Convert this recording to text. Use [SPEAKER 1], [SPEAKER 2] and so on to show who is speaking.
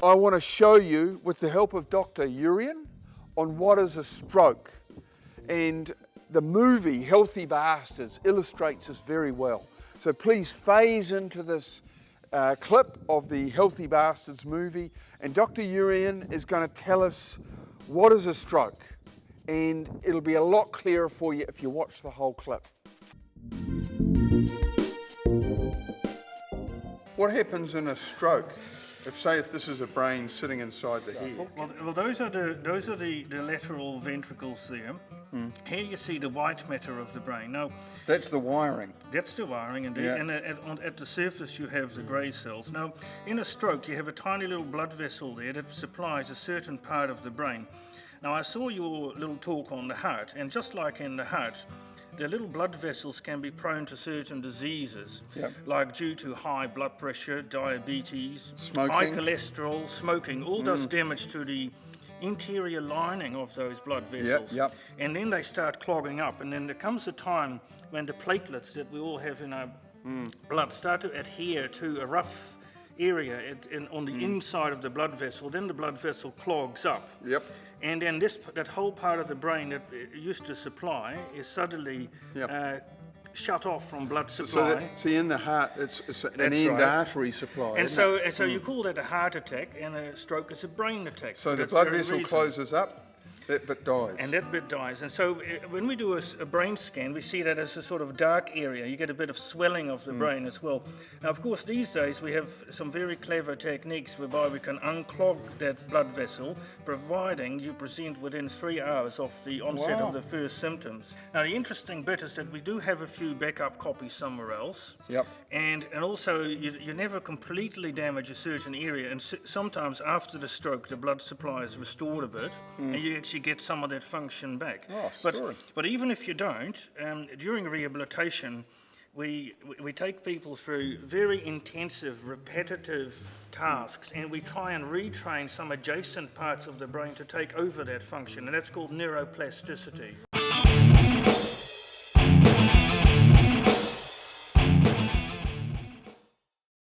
[SPEAKER 1] I want to show you, with the help of Dr. Urian, on what is a stroke. And the movie Healthy Bastards illustrates this very well. So please phase into this clip of the Healthy Bastards movie, and Dr. Urian is going to tell us what is a stroke. And it'll be a lot clearer for you if you watch the whole clip. What happens in a stroke? If this is a brain sitting inside the head.
[SPEAKER 2] Well, those are the lateral ventricles there. Here you see the white matter of the brain. Now,
[SPEAKER 1] That's the wiring.
[SPEAKER 2] that's the wiring, indeed,
[SPEAKER 1] Yeah.
[SPEAKER 2] and at the surface you have the grey cells. Now, in a stroke you have a tiny little blood vessel there that supplies a certain part of the brain. Now, I saw your little talk on the heart, and just like in the heart, the little blood vessels can be prone to certain diseases,
[SPEAKER 1] Yep.
[SPEAKER 2] like due to high blood pressure, diabetes,
[SPEAKER 1] Smoking.
[SPEAKER 2] high cholesterol, smoking, all does damage to the interior lining of those blood vessels.
[SPEAKER 1] yep.
[SPEAKER 2] And then they start clogging up, and then there comes a time when the platelets that we all have in our blood start to adhere to a rough area on the inside of the blood vessel. Then the blood vessel clogs up.
[SPEAKER 1] Yep.
[SPEAKER 2] And then that whole part of the brain that it used to supply is suddenly
[SPEAKER 1] Yep.
[SPEAKER 2] shut off from blood
[SPEAKER 1] So
[SPEAKER 2] supply.
[SPEAKER 1] see, in the heart, it's an
[SPEAKER 2] That's
[SPEAKER 1] end
[SPEAKER 2] right.
[SPEAKER 1] artery supply.
[SPEAKER 2] And
[SPEAKER 1] isn't it?
[SPEAKER 2] so you call that a heart attack, and a stroke is a brain attack.
[SPEAKER 1] So the
[SPEAKER 2] that
[SPEAKER 1] blood
[SPEAKER 2] very
[SPEAKER 1] vessel
[SPEAKER 2] reason.
[SPEAKER 1] closes up, that bit dies.
[SPEAKER 2] And that bit dies. And so when we do a brain scan, we see that as a sort of dark area. You get a bit of swelling of the brain as well. Now, of course, these days we have some very clever techniques whereby we can unclog that blood vessel, providing you present within 3 hours of the onset
[SPEAKER 1] Wow.
[SPEAKER 2] of the first symptoms. Now, the interesting bit is that we do have a few backup copies somewhere else.
[SPEAKER 1] Yep.
[SPEAKER 2] And also, you never completely damage a certain area, and sometimes after the stroke, the blood supply is restored a bit, and you actually get some of that function back.
[SPEAKER 1] Oh,
[SPEAKER 2] but,
[SPEAKER 1] story.
[SPEAKER 2] but even if you don't, during rehabilitation, we take people through very intensive, repetitive tasks, and we try and retrain some adjacent parts of the brain to take over that function, and that's called neuroplasticity.